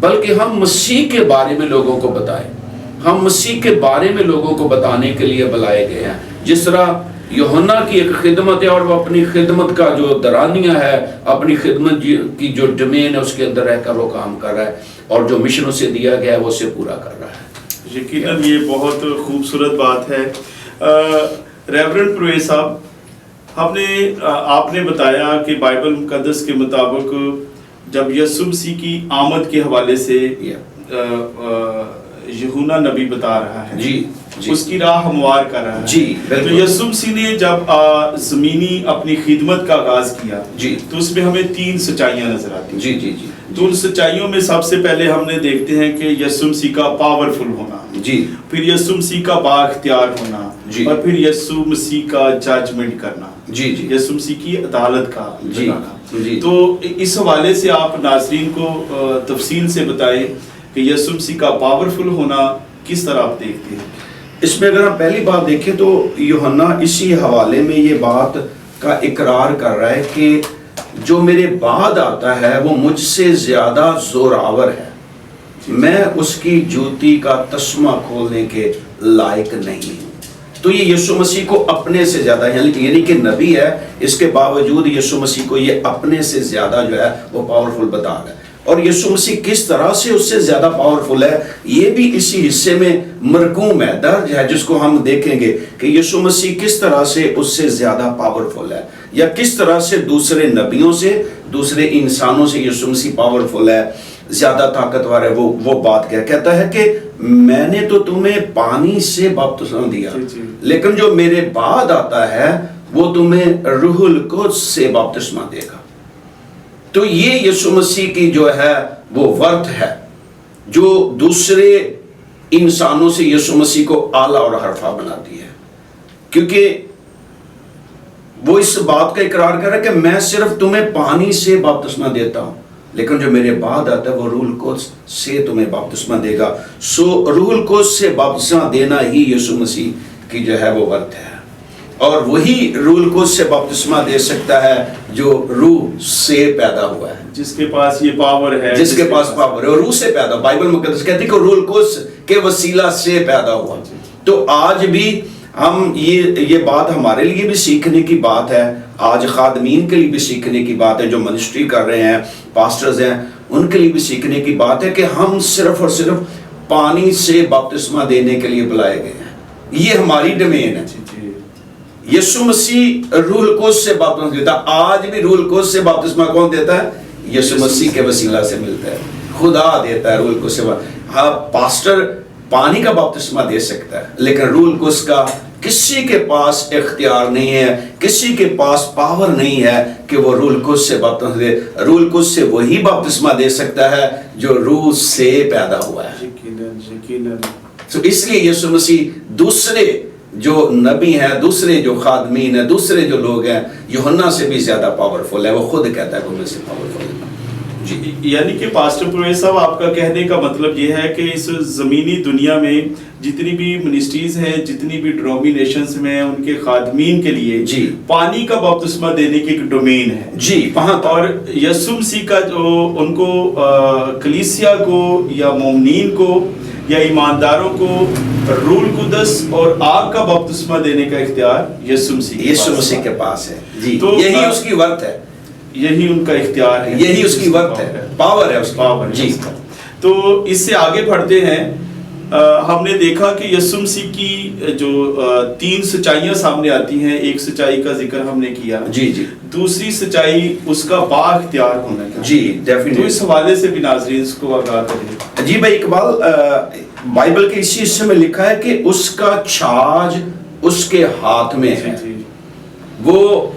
بلکہ ہم مسیح کے بارے میں لوگوں کو بتائیں. ہم مسیح کے بارے میں لوگوں کو بتانے کے لیے بلائے گئے ہیں. جس طرح یوحنا کی ایک خدمت ہے اور وہ اپنی خدمت کا جو درانیہ ہے, اپنی خدمت کی جو ڈومین ہے اس کے اندر رہ کر وہ کام کر رہا ہے, اور جو مشن اسے دیا گیا ہے وہ اسے پورا کر رہا ہے. یقیناً یہ بہت خوبصورت بات ہے. ریورنڈ پرویز صاحب, آپ نے بتایا کہ بائبل مقدس کے مطابق جب یسوع مسیح کی آمد کے حوالے سے یوحنا نبی بتا رہا ہے, جی اس کی راہ ہموار کر رہا ہے, جی تو یسوع مسیح نے جب زمینی اپنی خدمت کا آغاز کیا جی تو اس میں ہمیں 3 سچائیاں نظر آتی ہیں. جی جی جی تو ان سچائیوں میں سب سے پہلے ہم نے دیکھتے ہیں کہ یسوع مسیح کا پاورفل ہونا, جی, پھر یسوع مسیح کا بااختیار ہونا, جی, اور پھر یسوع مسیح کا ججمنٹ کرنا, جی جی, یسوع مسیح کی عدالت کا جگانا. جی, تو اس حوالے سے آپ ناظرین کو تفصیل سے بتائیں کہ یسوع مسیح کا پاورفل ہونا کس طرح آپ دیکھتے ہیں. اس میں اگر ہم پہلی بات دیکھیں تو یوحنا اسی حوالے میں یہ بات کا اقرار کر رہا ہے کہ جو میرے بعد آتا ہے وہ مجھ سے زیادہ زوراور ہے, میں اس کی جوتی کا تسمہ کھولنے کے لائق نہیں ہوں. تو یہ یسوع مسیح کو اپنے سے زیادہ, یعنی کہ نبی ہے, اس کے باوجود یسوع مسیح کو یہ اپنے سے زیادہ جو ہے وہ پاورفل بتا رہا ہے. اور یسوع مسیح کس طرح سے اس سے زیادہ پاورفل ہے یہ بھی اسی حصے میں مرقوم ہے, درج ہے, جس کو ہم دیکھیں گے کہ یسوع مسیح کس طرح سے اس سے زیادہ پاورفل ہے, یا کس طرح سے دوسرے نبیوں سے, دوسرے انسانوں سے یسوع مسیح پاورفل ہے, زیادہ طاقتور ہے. وہ بات کیا کہتا ہے کہ میں نے تو تمہیں پانی سے بپتسمہ دیا, لیکن جو میرے بعد آتا ہے وہ تمہیں روح القدس سے بپتسمہ دے گا. تو یہ یسوع مسیح کی جو ہے وہ ورت ہے جو دوسرے انسانوں سے یسوع مسیح کو اعلیٰ اور حرفہ بناتی ہے, کیونکہ وہ اس بات کا اقرار کر رہا ہے کہ میں صرف تمہیں پانی سے بپتسمہ دیتا ہوں, لیکن جو میرے بعد آتا ہے وہ روح القدس سے تمہیں بپتسمہ دے گا. سو روح القدس سے بپتسمہ دینا ہی یسوع مسیح کی جو ہے وہ ورت ہے, اور وہی روح القدس سے بپتسمہ دے سکتا ہے جو روح سے پیدا ہوا ہے, جس کے پاس یہ پاور ہے, جس کے پاس پاور ہے, اور روح سے پیدا. بائبل مقدس کہتی ہے کہ روح القدس کے وسیلہ سے پیدا ہوا. تو آج بھی ہم یہ بات ہمارے لیے بھی سیکھنے کی بات ہے, آج خادمین کے لیے بھی سیکھنے کی بات ہے, جو منسٹری کر رہے ہیں, پاسٹرز ہیں, ان کے لیے بھی سیکھنے کی بات ہے کہ ہم صرف اور صرف پانی سے بپتسمہ دینے کے لیے بلائے گئے ہیں. یہ ہماری ڈومین ہے. یسوع مسیح روح القدس سے بپتسمہ دیتا. آج بھی روح القدس سے بپتسمہ کون دیتا ہے؟ یسوع مسیح کے وسیلہ سے ملتا ہے, خدا دیتا ہے روح القدس سے. ہاں, پاسٹر پانی کا بپتسمہ دے سکتا ہے, لیکن روح القدس کا کسی کے پاس اختیار نہیں ہے, کسی کے پاس پاور نہیں ہے کہ وہ روح القدس سے بپتسمہ دے. روح القدس سے وہی بپتسمہ دے سکتا ہے جو روح سے پیدا ہوا ہے. تو اس لیے یسوع مسیح دوسرے جو نبی ہیں, دوسرے جو خادمین ہیں, دوسرے جو لوگ ہیں, یوحنا سے بھی زیادہ پاورفل ہے. وہ خود کہتا ہے کہ ان میں سے پاورفل ہے. جی, یعنی کہ پاسٹر پرویز صاحب, آپ کا کہنے کا مطلب یہ ہے کہ اس زمینی دنیا میں جتنی بھی منسٹریز ہیں, جتنی بھی ڈینومینیشنز میں, ان کے خادمین کے لیے جی پانی کا بپتسمہ دینے کی ایک ڈومین ہے. جی, وہاں اور یسوع مسیح کا جو ان کو کلیسیا کو یا مومنین کو یا ایمانداروں کو روح القدس اور آگ کا بپتسمہ دینے کا اختیار یسوع مسیح کے پاس ہے. جی, تو یہی اس کی ورت ہے, یہی ان کا اختیار ہے, یہی اس کی ورت ہے, پاور ہے اس پاور. جی, تو اس سے آگے بڑھتے ہیں. ہم نے دیکھا کہ یسوع مسیح کی جو 3 سچائیاں سامنے آتی ہیں. ایک سچائی کا ذکر ہم نے کیا, جی جی, دوسری سچائی اس کا بااختیار ہونا کا. جی ڈیفینیٹلی. تو اس حوالے سے بھی ناظرین اس کو آگاہ کریں. جی بھائی اقبال, بائبل کے اسی حصے میں لکھا ہے کہ اس کا چھاج اس کے ہاتھ میں ہے, وہ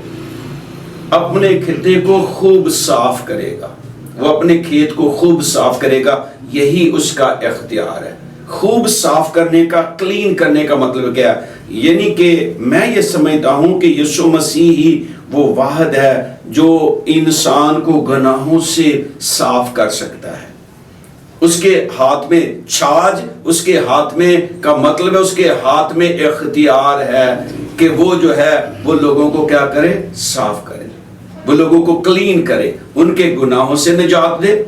اپنے خطے کو خوب صاف کرے گا, وہ اپنے کھیت کو خوب صاف کرے گا. یہی اس کا اختیار ہے. خوب صاف کرنے کا, کلین کرنے کا مطلب کیا ہے؟ یعنی کہ میں یہ سمجھتا ہوں کہ یسوع مسیح ہی وہ واحد ہے جو انسان کو گناہوں سے صاف کر سکتا ہے. اس کے ہاتھ میں چھاج, اس کے ہاتھ میں کا مطلب ہے اس کے ہاتھ میں اختیار ہے کہ وہ جو ہے وہ لوگوں کو کیا کرے؟ صاف کرے, وہ لوگوں کو کلین کرے, ان کے گناہوں سے نجات دے.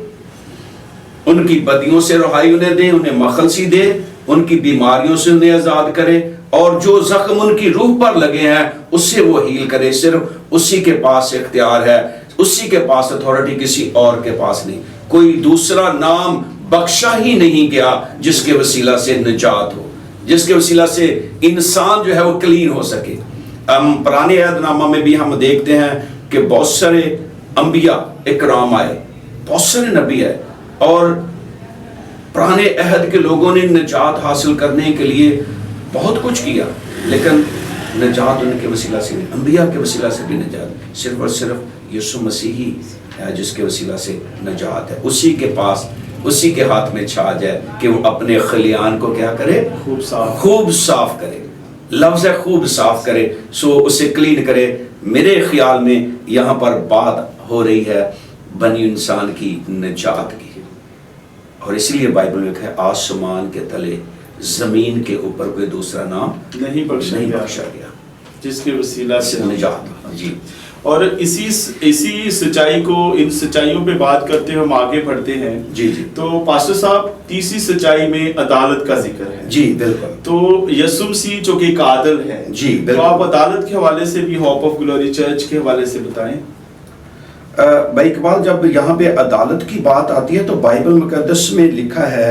ان کی بدیوں سے رہائی انہیں دے، انہیں مخلصی دے، ان کی بیماریوں سے انہیں آزاد کرے، اور جو زخم ان کی روح پر لگے ہیں اس سے وہ ہیل کرے۔ صرف اسی کے پاس اختیار ہے، اسی کے پاس اتھارٹی، کسی اور کے پاس نہیں۔ کوئی دوسرا نام بخشا ہی نہیں گیا جس کے وسیلہ سے نجات ہو، جس کے وسیلہ سے انسان جو ہے وہ کلین ہو سکے۔ پرانے عہد نامہ میں بھی ہم دیکھتے ہیں کہ بہت سارے انبیاء اکرام آئے، بہت سارے نبی آئے، اور پرانے عہد کے لوگوں نے نجات حاصل کرنے کے لیے بہت کچھ کیا، لیکن نجات ان کے وسیلہ سے نہیں، انبیاء کے وسیلہ سے بھی نجات صرف اور صرف یسوع مسیح ہی ہے جس کے وسیلہ سے نجات ہے۔ اسی کے پاس، اسی کے ہاتھ میں چھاج ہے کہ وہ اپنے خلیان کو کیا کرے؟ خوب صاف کرے۔ لفظ ہے خوب صاف کرے، سو اسے کلین کرے۔ میرے خیال میں یہاں پر بات ہو رہی ہے بنی انسان کی نجات کی، اور اسی لیے بائبل میں لکھا ہے آسمان کے تلے زمین کے اوپر کوئی دوسرا نام نہیں بخشا گیا جس کے وسیلہ سے نجات۔ جی، اور اسی سچائی کو، ان سچائیوں پہ بات کرتے ہیں، ہم آگے بڑھتے ہیں۔ جی جی، تو پاسٹر صاحب تیسری سچائی میں عدالت کا ذکر ہے۔ جی بالکل۔ تو یسوع مسیح جو کہ ایک عادل ہے، جی بالکل، تو آپ عدالت کے حوالے سے بھی ہوپ آف گلوری چرچ کے حوالے سے بتائیں۔ بھائی اقبال، جب یہاں پہ عدالت کی بات آتی ہے تو بائبل مقدس میں لکھا ہے،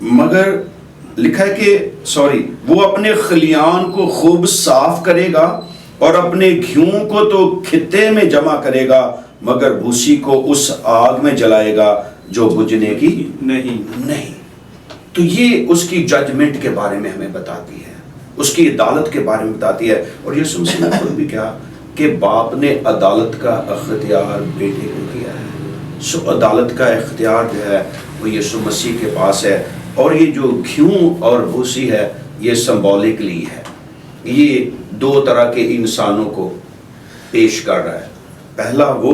مگر لکھا ہے کہ وہ اپنے خلیان کو خوب صاف کرے گا اور اپنے گھیوں کو تو خطے میں جمع کرے گا، مگر بھوسی کو اس آگ میں جلائے گا جو بجھنے کی نہیں۔ تو یہ اس کی ججمنٹ کے بارے میں ہمیں بتاتی ہے، اس کی عدالت کے بارے میں بتاتی ہے۔ اور یسوع مسیح نے خود بھی کہا کہ باپ نے عدالت کا اختیار بیٹے کو دیا ہے، سو عدالت کا اختیار جو ہے وہ یسوع مسیح کے پاس ہے۔ اور یہ جو گھیوں اور بھوسی ہے یہ سمبولکلی ہے، یہ دو طرح کے انسانوں کو پیش کر رہا ہے۔ پہلا وہ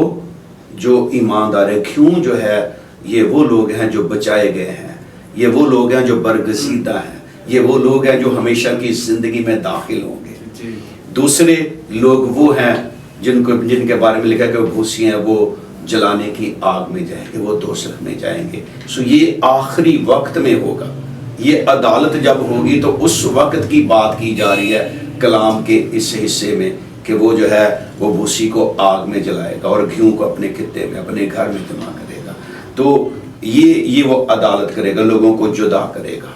جو ایماندار ہے، گھیوں جو ہے یہ وہ لوگ ہیں جو بچائے گئے ہیں، یہ وہ لوگ ہیں جو برگزیدہ ہیں، یہ وہ لوگ ہیں جو ہمیشہ کی زندگی میں داخل ہوں گے۔ دوسرے لوگ وہ ہیں جن کے بارے میں لکھا ہے کہ وہ بھوسی ہیں، وہ جلانے کی آگ میں جائیں گے، وہ دوزخ میں جائیں گے۔ سو یہ آخری وقت میں ہوگا، یہ عدالت جب ہوگی تو اس وقت کی بات کی جا رہی ہے کلام کے اس حصے میں، کہ وہ جو ہے وہ بھوسی کو آگ میں جلائے گا اور گھیوں کو اپنے خطے میں، اپنے گھر میں جمع کرے گا۔ تو یہ وہ عدالت کرے گا، لوگوں کو جدا کرے گا۔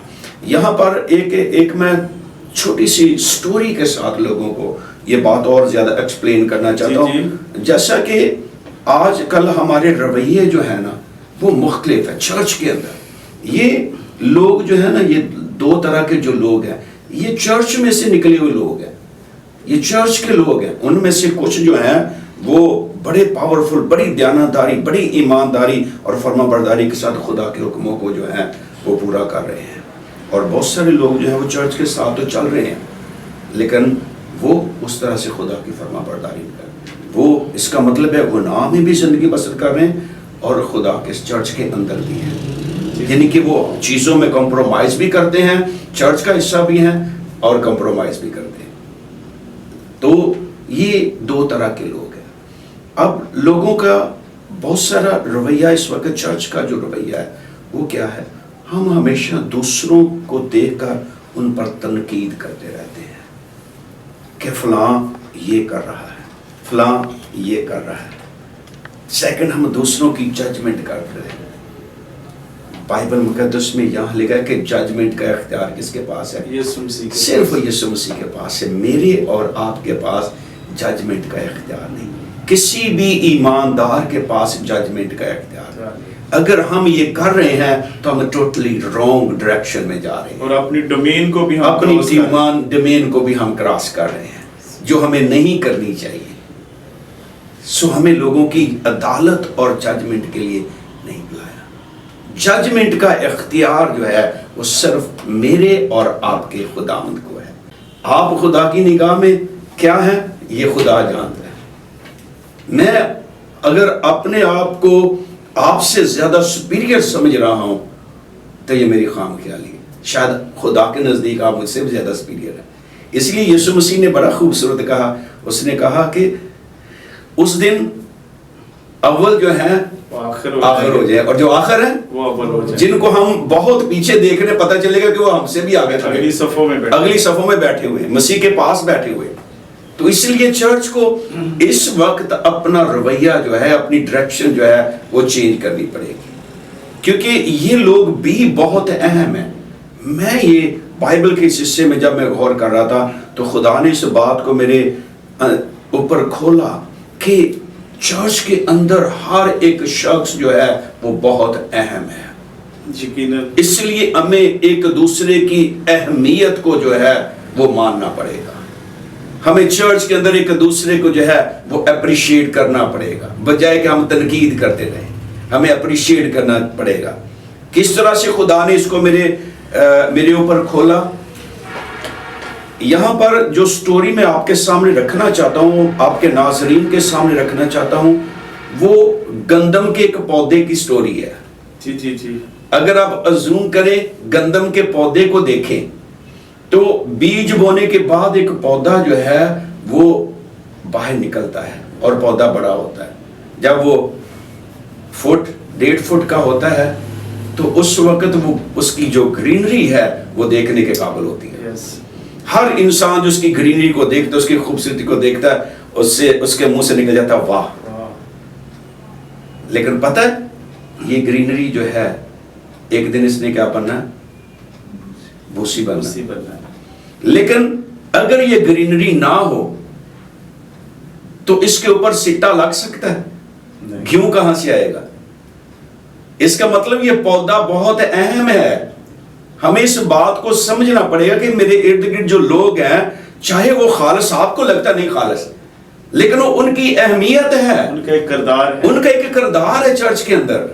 یہاں پر ایک میں چھوٹی سی سٹوری کے ساتھ لوگوں کو یہ بات اور زیادہ ایکسپلین کرنا چاہتا ہوں۔ جیسا کہ آج کل ہمارے رویے جو ہے نا وہ مختلف ہے چرچ کے اندر۔ یہ لوگ جو ہے نا، یہ دو طرح کے جو لوگ ہیں، یہ چرچ میں سے نکلے ہوئے لوگ ہیں، یہ چرچ کے لوگ ہیں۔ ان میں سے کچھ جو ہیں وہ بڑے پاورفل، بڑی دیانتداری، بڑی ایمانداری اور فرما برداری کے ساتھ خدا کے حکموں کو جو ہے وہ پورا کر رہے ہیں، اور بہت سارے لوگ جو ہیں وہ چرچ کے ساتھ تو چل رہے ہیں لیکن وہ اس طرح سے خدا کی فرما برداری نہیں کر رہے۔ وہ اس کا مطلب ہے گناہ میں بھی زندگی بسر کر رہے ہیں اور خدا کے چرچ کے اندر بھی ہیں، یعنی کہ وہ چیزوں میں کمپرومائز بھی کرتے ہیں، چرچ کا حصہ بھی ہیں اور کمپرومائز بھی کرتے ہیں۔ تو یہ دو طرح کے لوگ ہیں۔ اب لوگوں کا بہت سارا رویہ اس وقت، چرچ کا جو رویہ ہے وہ کیا ہے؟ ہم ہمیشہ دوسروں کو دیکھ کر ان پر تنقید کرتے رہتے ہیں کہ فلاں یہ کر رہا ہے، فلاں یہ کر رہا ہے۔ سیکنڈ، ہم دوسروں کی ججمنٹ کرتے ہیں۔ بائبل مقدس میں یہاں لکھا ہے کہ ججمنٹ کا اختیار کس کے پاس ہے؟ صرف یسوع مسیح کے پاس ہے۔ میرے اور آپ کے پاس ججمنٹ کا اختیار نہیں، کسی بھی ایماندار کے پاس ججمنٹ کا اختیار نہیں۔ اگر ہم یہ کر رہے ہیں تو ہم ٹوٹلی رانگ ڈائریکشن میں جا رہے ہیں، اور اپنی ڈومین کو بھی ہم کراس کر رہے ہیں، جو ہمیں نہیں کرنی چاہیے۔ سو ہمیں لوگوں کی عدالت اور ججمنٹ کے لیے نہیں بلایا۔ ججمنٹ کا اختیار جو ہے وہ صرف میرے اور آپ کے خداوند کو ہے۔ آپ خدا کی نگاہ میں کیا ہیں یہ خدا جانتا ہے۔ میں اگر اپنے آپ کو آپ سے زیادہ سپیریئر سمجھ رہا ہوں تو یہ میری خام خیالی ہے، شاید خدا کے نزدیک آپ مجھ سے بھی زیادہ سپیریئر ہیں۔ اس لیے یسوع مسیح نے بڑا خوبصورت کہا، اس نے کہا کہ اس دن اول جو ہے آخر ہو جائے، اور جو آخر ہیں وہ اول ہو جائے، جن کو ہم بہت پیچھے دیکھ رہے پتہ چلے گا کہ وہ ہم سے بھی آگے اگلی صفوں میں بیٹھے، اگلی صفوں میں بیٹھے ہوئے، مسیح کے پاس بیٹھے ہوئے. تو اس لیے چرچ کو اس وقت اپنا رویہ جو ہے، اپنی ڈائریکشن جو ہے وہ چینج کرنی پڑے گی، کیونکہ یہ لوگ بھی بہت اہم ہیں. میں یہ بائبل کے اس حصے میں جب میں غور کر رہا تھا تو خدا نے اس بات کو میرے اوپر کھولا کہ چرچ کے اندر ہر ایک شخص جو ہے وہ بہت اہم ہے. یقیناً اس لیے ہمیں ایک دوسرے کی اہمیت کو جو ہے وہ ماننا پڑے گا. ہمیں چرچ کے اندر ایک دوسرے کو جو ہے وہ اپریشیٹ کرنا پڑے گا، بجائے کہ ہم تنقید کرتے رہیں. ہمیں اپریشیٹ کرنا پڑے گا. کس طرح سے خدا نے اس کو میرے اوپر کھولا. یہاں پر جو سٹوری میں آپ کے سامنے رکھنا چاہتا ہوں، آپ کے ناظرین کے سامنے رکھنا چاہتا ہوں، وہ گندم کے ایک پودے کی سٹوری ہے. جی جی جی. اگر آپ ازوم کریں، گندم کے پودے کو دیکھیں تو بیج بونے کے بعد ایک پودا جو ہے وہ باہر نکلتا ہے اور پودا بڑا ہوتا ہے. جب وہ 1.5 فٹ کا ہوتا ہے تو اس وقت وہ اس کی جو گرینری ہے وہ دیکھنے کے قابل ہوتی ہے. ہر انسان جو اس کی گرینری کو دیکھتا ہے، اس کی خوبصورتی کو دیکھتا ہے، اس کے منہ سے نکل جاتا ہے واہ. لیکن پتہ ہے یہ گرینری جو ہے ایک دن اس نے کیا بننا ہے؟ بھوسی بننا. لیکن اگر یہ گرینری نہ ہو تو اس کے اوپر سٹا لگ سکتا ہے؟ گھیوں کہاں سے آئے گا؟ اس کا مطلب یہ پودا بہت اہم ہے. ہمیں اس بات کو سمجھنا پڑے گا کہ میرے ارد گرد جو لوگ ہیں، چاہے وہ خالص آپ کو لگتا نہیں خالص، لیکن وہ ان کی اہمیت ہے، ان کا ایک کردار ہے، ان کا ایک کردار ہے چرچ کے اندر.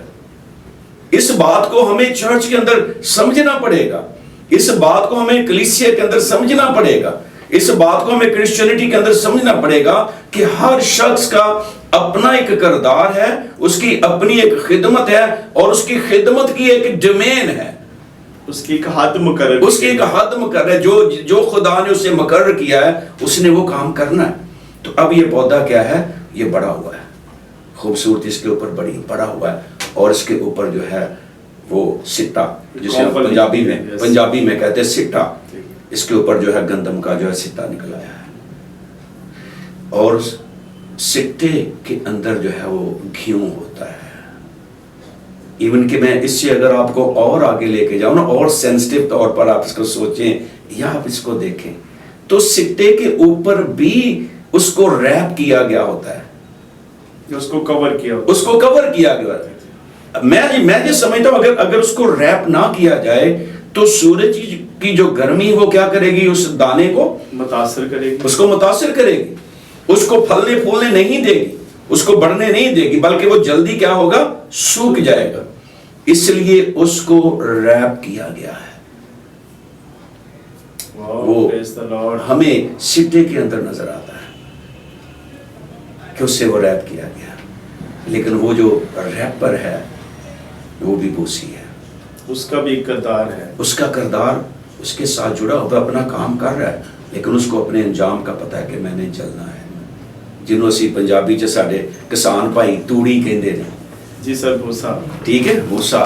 اس بات کو ہمیں چرچ کے اندر سمجھنا پڑے گا. اس بات کو ہمیں کلیسیا کے اندر سمجھنا پڑے گا. اس بات کو ہمیں کرسچینٹی کے اندر سمجھنا پڑے گا کہ ہر شخص کا اپنا ایک کردار ہے، اس کی اپنی ایک خدمت ہے، اور اس کی خدمت کی ایک ڈومین ہے، اس کی ایک حد مقرر، اس کی ایک حد مقرر ہے. جو خدا نے اسے مقرر کیا ہے اس نے وہ کام کرنا ہے. تو اب یہ پودا کیا ہے؟ یہ بڑا ہوا ہے، خوبصورتی اس کے اوپر بڑا ہوا ہے، اور اس کے اوپر جو ہے وہ سٹا، جسے ہم پنجابی میں کہتے ہیں سٹا، اس کے اوپر جو ہے گندم کا جو ہے سٹا نکل آیا ہے. اور سٹے کے اندر جو ہے وہ گھیوں ہوتا ہے. ایون کہ میں اس سے اگر آپ کو اور آگے لے کے جاؤں نا، اور سینسٹیو طور پر آپ اس کو سوچیں یا آپ اس کو دیکھیں تو سٹے کے اوپر بھی اس کو ریپ کیا گیا ہوتا ہے، اس کو کور کیا گیا ہے. میں یہ سمجھتا ہوں اگر اس کو ریپ نہ کیا جائے تو سورج کی جو گرمی وہ کیا کرے گی؟ اس دانے کو متاثر کرے گی، اس کو متاثر کرے گی، اس کو پھلنے پھولنے نہیں دے گی، اس کو بڑھنے نہیں دے گی، بلکہ وہ جلدی کیا ہوگا؟ سوکھ جائے گا. اس لیے اس کو ریپ کیا گیا ہے. وہ ہمیں سٹے کے اندر نظر آتا ہے کہ اس سے وہ ریپ کیا گیا، لیکن وہ جو ریپر ہے وہ بھی بوسی ہے. اس کا بھی ایک کردار ہے، اس کا کردار اس کے ساتھ جڑا ہوا، اپنا کام کر رہا ہے، لیکن اس کو اپنے انجام کا پتہ ہے کہ میں نے چلنا ہے. جنہوں اسی پنجابی چ ساڈے کسان بھائی توڑی کہندے نے. جی سر، بھوسا، ٹھیک ہے، بھوسا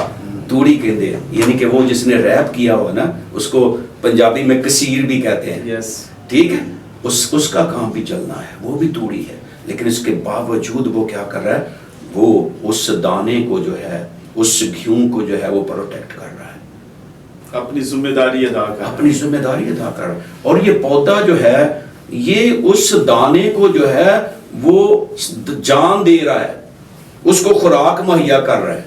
توڑی کہندے ہیں، یعنی کہ وہ جس نے ریپ کیا ہوا نا اس کو پنجابی میں کثیر بھی کہتے ہیں. ٹھیک ہے، اس کا کام بھی چلنا ہے، وہ بھی توڑی ہے، لیکن اس کے باوجود وہ کیا کر رہا ہے؟ وہ اس دانے کو جو ہے، اس گھیوں کو جو ہے وہ پروٹیکٹ کر رہا ہے، اپنی ذمہ داری ادا کر رہا ہے. اور یہ پودا جو ہے یہ اس دانے کو جو ہے وہ جان دے رہا ہے، اس کو خوراک مہیا کر رہا ہے.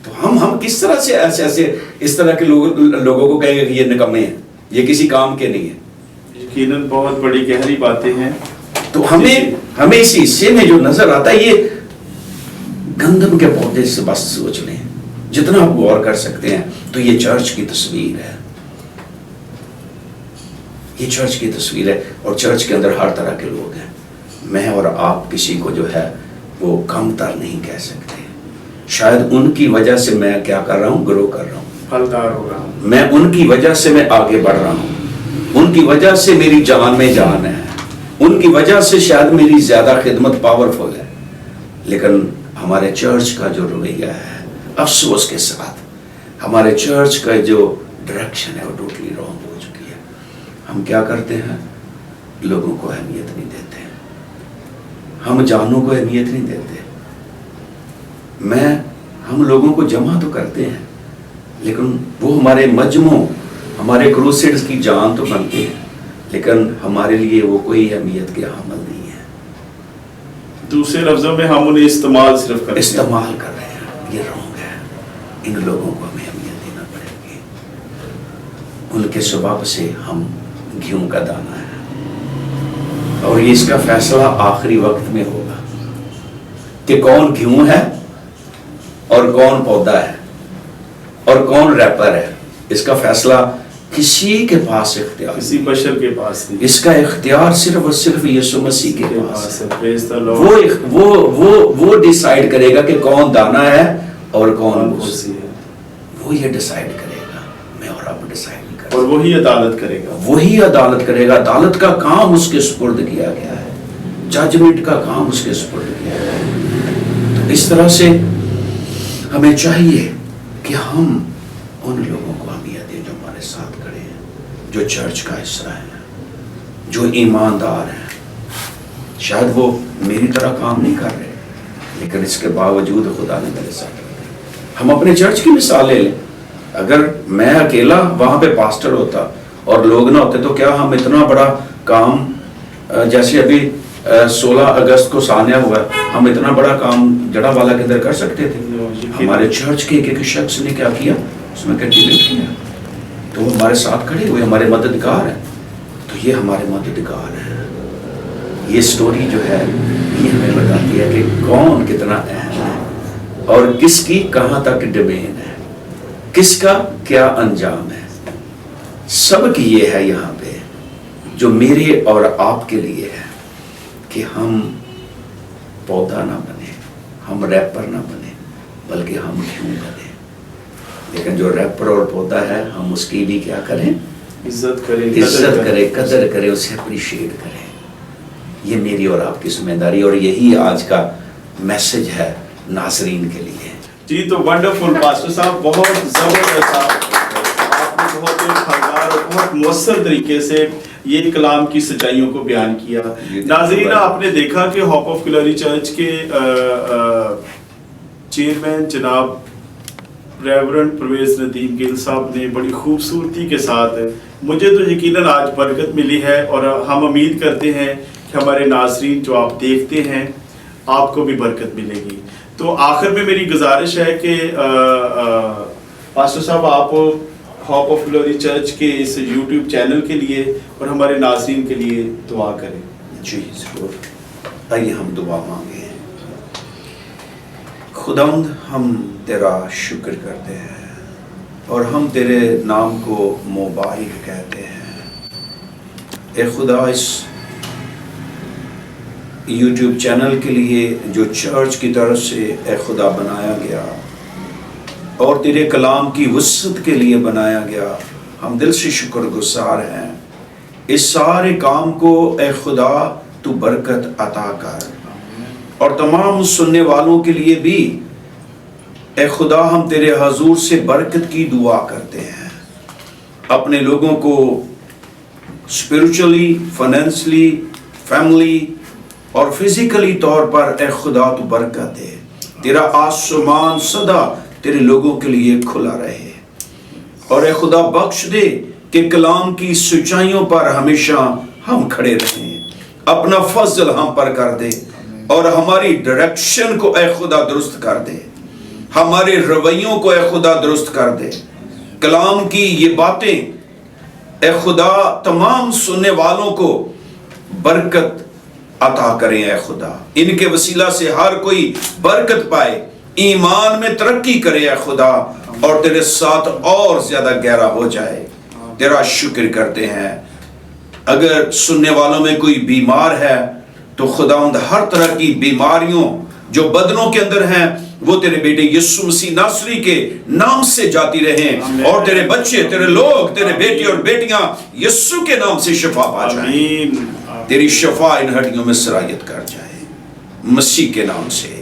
تو ہم کس طرح سے ایسے اس طرح کے لوگوں کو کہیں گے کہ یہ نکمے ہیں، یہ کسی کام کے نہیں ہیں؟ یقیناً بہت بڑی گہری باتیں ہیں. تو ہمیں اسی حصے میں جو نظر آتا ہے یہ گندم کے پودے سے بس سوچ لیں، جتنا آپ غور کر سکتے ہیں تو یہ چرچ کی تصویر ہے. یہ چرچ کی تصویر ہے، اور چرچ کے اندر ہر طرح کے لوگ ہیں. میں اور آپ کسی کو جو ہے وہ کم تر نہیں کہہ سکتے. شاید ان کی وجہ سے میں کیا کر رہا ہوں؟ گرو کر رہا ہوں، پھلدار ہو رہا ہوں. میں ان کی وجہ سے میں آگے بڑھ رہا ہوں، ان کی وجہ سے میری جان میں جان ہے، ان کی وجہ سے شاید میری زیادہ خدمت پاورفل ہے. لیکن ہمارے چرچ کا جو رویہ ہے، افسوس کے ساتھ ہمارے چرچ کا جو ڈائریکشن ہے وہ ٹوٹلی رانگ ہو چکی ہے۔ ہم کیا کرتے ہیں؟ لوگوں کو اہمیت نہیں دیتے، ہم جانوں کو اہمیت نہیں دیتے۔ ہم لوگوں کو جمع تو کرتے ہیں، لیکن وہ ہمارے مجموع، ہمارے کروسیڈز کی جان تو بنتے ہیں، لیکن ہمارے لیے وہ کوئی اہمیت کے حامل نہیں ہے۔ دوسرے لفظوں میں ہم انہیں استعمال صرف کرتے ہیں، استعمال کر رہے ہیں، یہ رونگ ہے۔ ان لوگوں کو ہمیں اہمیت دینا پڑے گی، ان کے سبب سے ہم گیہوں کا دانہ ہے، اور اس کا فیصلہ آخری وقت میں ہوگا کہ کون گیہوں ہے اور کون پودا ہے اور کون ریپر ہے۔ اس کا فیصلہ کسی کے پاس اختیار، کسی بشر کے پاس نہیں، اس کا اختیار صرف اور صرف یسوع مسیح کے پاس ہے۔ Praise the Lord۔ وہ ڈیسائیڈ کرے گا کہ کون دانا ہے اور کون بھوسی ہے، وہ یہ ڈیسائیڈ کرے گا، میں اور آپ ڈیسائیڈ نہیں کر اور وہی عدالت کرے گا۔ وہی عدالت کرے گا۔ عدالت کا کام اس کے سپرد کیا گیا ہے، ججمنٹ کا کام اس کے سپرد کیا گیا ہے۔ تو اس طرح سے ہمیں چاہیے کہ ہم ان لوگوں کو اہمیت دیں جو ہمارے ساتھ کھڑے ہیں، جو چرچ کا حصہ ہیں، جو ایماندار ہیں۔ شاید وہ میری طرح کام نہیں کر رہے، لیکن اس کے باوجود خدا نے میرے ساتھ رکھا۔ ہم اپنے چرچ کی مثال لے لیں، اگر میں اکیلا وہاں پہ پاسٹر ہوتا اور لوگ نہ ہوتے تو کیا ہم اتنا بڑا کام، جیسے ابھی 16 اگست کو سانیہ ہوا، ہم اتنا بڑا کام جڑا والا کے اندر کر سکتے تھے؟ ہمارے چرچ کے ایک شخص نے کیا کیا؟ اس میں کنٹریبیوٹ کیا، تو وہ ہمارے ساتھ کھڑے ہوئے، ہمارے مددگار ہیں۔ تو یہ ہمارے مددگار ہیں۔ یہ سٹوری جو ہے یہ ہمیں بتاتی ہے کہ کون کتنا اہم ہے اور کس کی کہاں تک ڈومین ہے، کس کا کیا انجام ہے۔ سبق یہ ہے یہاں پہ جو میرے اور آپ کے لیے ہے کہ ہم پودا نہ بنے، ہم ریپر نہ بنے، بلکہ ہم گیہوں بنے۔ لیکن جو ریپر اور پودا ہے ہم اس کی بھی کیا کریں؟ عزت کریں، قدر کریں، اسے اپریشیٹ کریں۔ یہ میری اور آپ کی ذمہ داری، اور یہی آج کا میسج ہے ناظرین کے لیے۔ جی تو ونڈرفل پاسٹر صاحب، بہت زبردست، آپ نے بہت خاندار اور بہت مؤثر طریقے سے یہ کلام کی سچائیوں کو بیان کیا۔ ناظرین، آپ نے دیکھا کہ ہوپ آف گلوری چرچ کے چیئرمین جناب ریورنڈ پرویز ندیم گل صاحب نے بڑی خوبصورتی کے ساتھ، مجھے تو یقیناً آج برکت ملی ہے، اور ہم امید کرتے ہیں کہ ہمارے ناظرین جو آپ دیکھتے ہیں آپ کو بھی برکت ملے گی۔ تو آخر میں میری گزارش ہے کہ پاسٹر صاحب آپ ہوپ آف گلوری چرچ کے اس یوٹیوب چینل کے لیے اور ہمارے ناظرین کے لیے دعا کریں۔ جی ضرور، آئیے ہم دعا مانگیں۔ خداوند، ہم تیرا شکر کرتے ہیں اور ہم تیرے نام کو مبارک کہتے ہیں۔ اے خدا، اس یوٹیوب چینل کے لیے جو چرچ کی طرف سے اے خدا بنایا گیا اور تیرے کلام کی وسعت کے لیے بنایا گیا، ہم دل سے شکر گزار ہیں۔ اس سارے کام کو اے خدا تو برکت عطا کر، اور تمام سننے والوں کے لیے بھی اے خدا ہم تیرے حضور سے برکت کی دعا کرتے ہیں۔ اپنے لوگوں کو اسپرچولی، فائنینشلی، فیملی اور فزیکلی طور پر اے خدا تو برکت دے۔ تیرا آسمان سدا تیرے لوگوں کے لیے کھلا رہے، اور اے خدا بخش دے کہ کلام کی سچائیوں پر ہمیشہ ہم کھڑے رہیں۔ اپنا فضل ہم پر کر دے اور ہماری ڈائریکشن کو اے خدا درست کر دے، ہمارے رویوں کو اے خدا درست کر دے۔ کلام کی یہ باتیں اے خدا تمام سننے والوں کو برکت عطا کریں اے خدا، ان کے وسیلہ سے ہر کوئی برکت پائے، ایمان میں ترقی کرے اے خدا، اور تیرے ساتھ اور زیادہ گہرا ہو جائے۔ تیرا شکر کرتے ہیں۔ اگر سننے والوں میں کوئی بیمار ہے تو خداوند ہر طرح کی بیماریوں جو بدنوں کے اندر ہیں وہ تیرے بیٹے یسوع مسیح ناصری کے نام سے جاتی رہیں، اور تیرے بچے، تیرے لوگ، تیرے بیٹے اور بیٹیاں یسوع کے نام سے شفا پا جائیں۔ تیری شفا ان ہڈیوں میں سرایت کر جائے، مسیح کے نام سے